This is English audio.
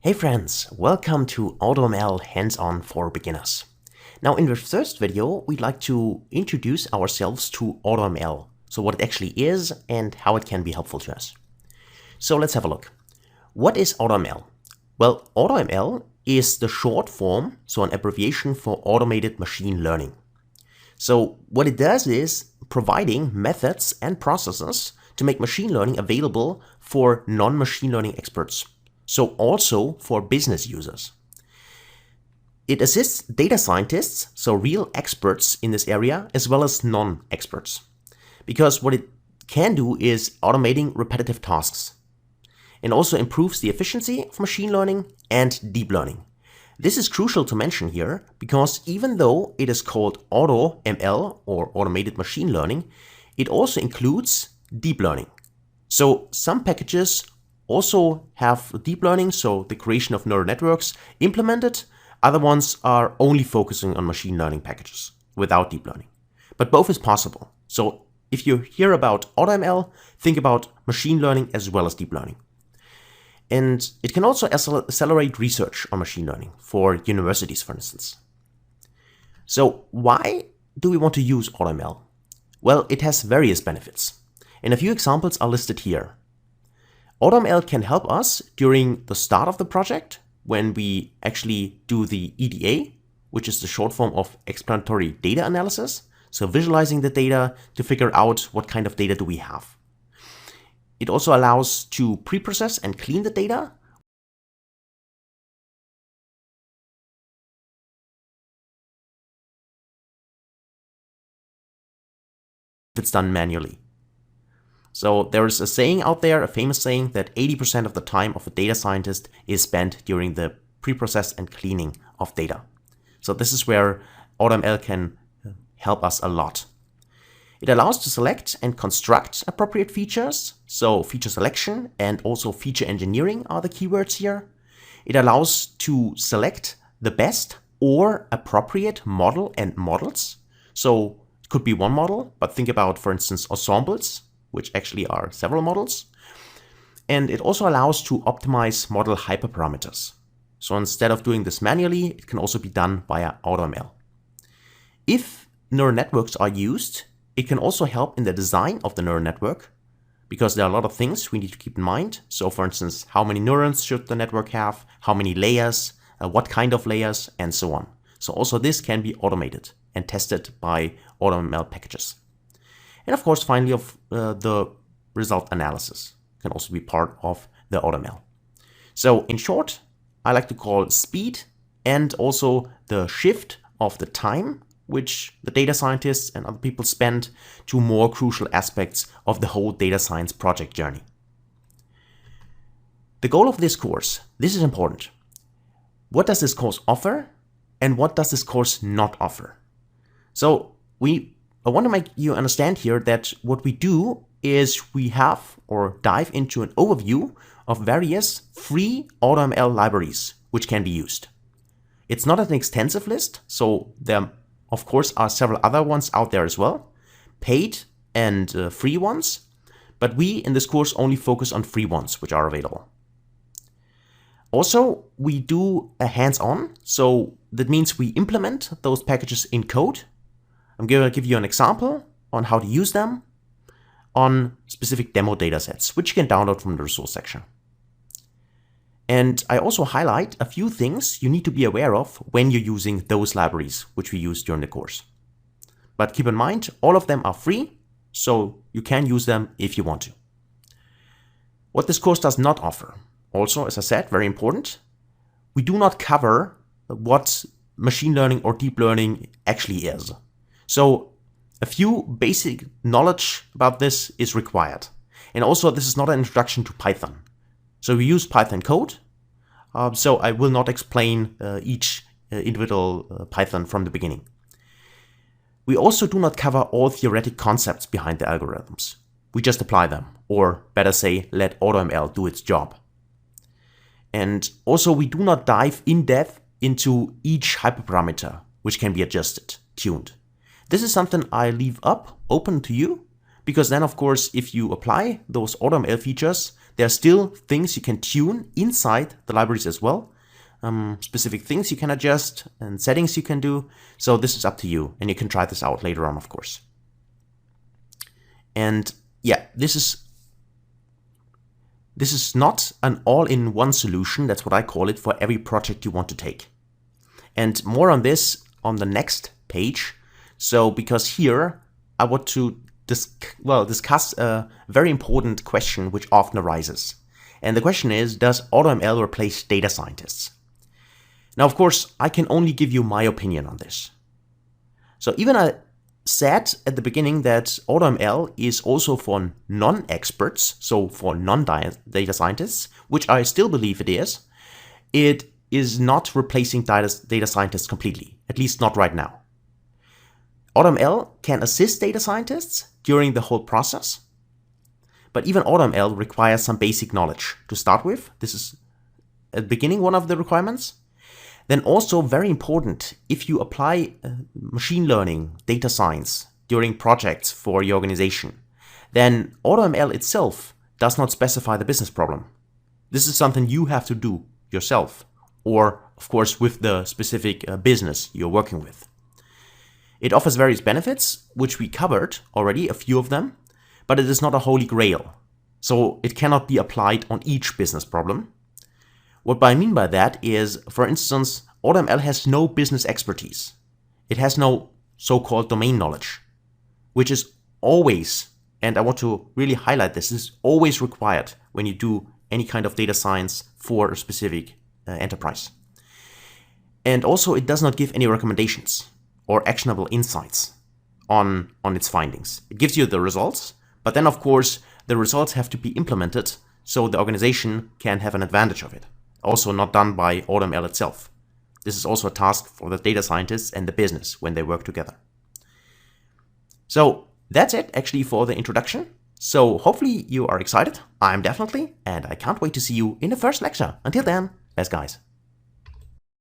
Hey friends, welcome to AutoML Hands-On for Beginners. Now in the first video, we'd like to introduce ourselves to AutoML, so what it actually is and how it can be helpful to us. So let's have a look. What is AutoML? Well, AutoML is the short form, so an abbreviation for automated machine learning. So what it does is providing methods and processes to make machine learning available for non-machine learning experts. So also for business users. It assists data scientists, so real experts in this area, as well as non-experts. Because what it can do is automating repetitive tasks. And also improves the efficiency of machine learning and deep learning. This is crucial to mention here, because even though it is called AutoML or automated machine learning, it also includes deep learning. So some packages also have deep learning, so the creation of neural networks implemented. Other ones are only focusing on machine learning packages without deep learning. But both is possible. So if you hear about AutoML, think about machine learning as well as deep learning. And it can also accelerate research on machine learning for universities, for instance. So why do we want to use AutoML? Well, it has various benefits. And a few examples are listed here. AutoML can help us during the start of the project when we actually do the EDA, which is the short form of explanatory data analysis. So visualizing the data to figure out what kind of data do we have. It also allows to pre-process and clean the data. If it's done manually. So there is a saying out there, a famous saying, that 80% of the time of a data scientist is spent during the pre-process and cleaning of data. So this is where AutoML can help us a lot. It allows to select and construct appropriate features. So feature selection and also feature engineering are the keywords here. It allows to select the best or appropriate model and models. So it could be one model, but think about, for instance, ensembles, which actually are several models. And it also allows to optimize model hyperparameters. So instead of doing this manually, it can also be done via AutoML. If neural networks are used, it can also help in the design of the neural network, because there are a lot of things we need to keep in mind. So for instance, how many neurons should the network have, how many layers, what kind of layers, and so on. So also this can be automated and tested by AutoML packages. And of course, finally, the result analysis can also be part of the AutoML. So in short, I like to call speed and also the shift of the time which the data scientists and other people spend to more crucial aspects of the whole data science project journey. The goal of this course, this is important. What does this course offer and what does this course not offer? So I want to make you understand here that what we do is we have or dive into an overview of various free AutoML libraries which can be used. It's not an extensive list, so there of course are several other ones out there as well, paid and free ones, but we in this course only focus on free ones which are available. Also, we do a hands-on, so that means we implement those packages in code. I'm going to give you an example on how to use them on specific demo datasets, which you can download from the resource section. And I also highlight a few things you need to be aware of when you're using those libraries, which we use during the course. But keep in mind, all of them are free, so you can use them if you want to. What this course does not offer, also, as I said, very important, we do not cover what machine learning or deep learning actually is. So a few basic knowledge about this is required. And also this is not an introduction to Python. So we use Python code. So I will not explain each individual Python from the beginning. We also do not cover all theoretic concepts behind the algorithms. We just apply them, or better say, let AutoML do its job. And also we do not dive in depth into each hyperparameter, which can be adjusted, tuned. This is something I leave open to you, because then of course if you apply those AutoML features, There are still things you can tune inside the libraries as well. Specific things you can adjust and settings you can do. So this is up to you, and you can try this out later on, of course. And yeah, this is not an all-in-one solution. That's what I call it, for every project you want to take. And more on this on the next page. So because here I want to discuss a very important question which often arises. And the question is, does AutoML replace data scientists? Now, of course, I can only give you my opinion on this. So even I said at the beginning that AutoML is also for non-experts, so for non-data scientists, which I still believe it is not replacing data scientists completely, at least not right now. AutoML can assist data scientists during the whole process, but even AutoML requires some basic knowledge to start with. This is at the beginning one of the requirements. Then also very important, if you apply machine learning, data science during projects for your organization, then AutoML itself does not specify the business problem. This is something you have to do yourself, or of course with the specific business you're working with. It offers various benefits, which we covered already, a few of them, but it is not a holy grail. So it cannot be applied on each business problem. What I mean by that is, for instance, AutoML has no business expertise. It has no so-called domain knowledge, which is always, and I want to really highlight this, is always required when you do any kind of data science for a specific enterprise. And also it does not give any recommendations or actionable insights on its findings. It gives you the results, but then of course the results have to be implemented so the organization can have an advantage of it. Also not done by AutoML itself. This is also a task for the data scientists and the business when they work together. So that's it actually for the introduction. So hopefully you are excited. I'm definitely, and I can't wait to see you in the first lecture. Until then, best guys.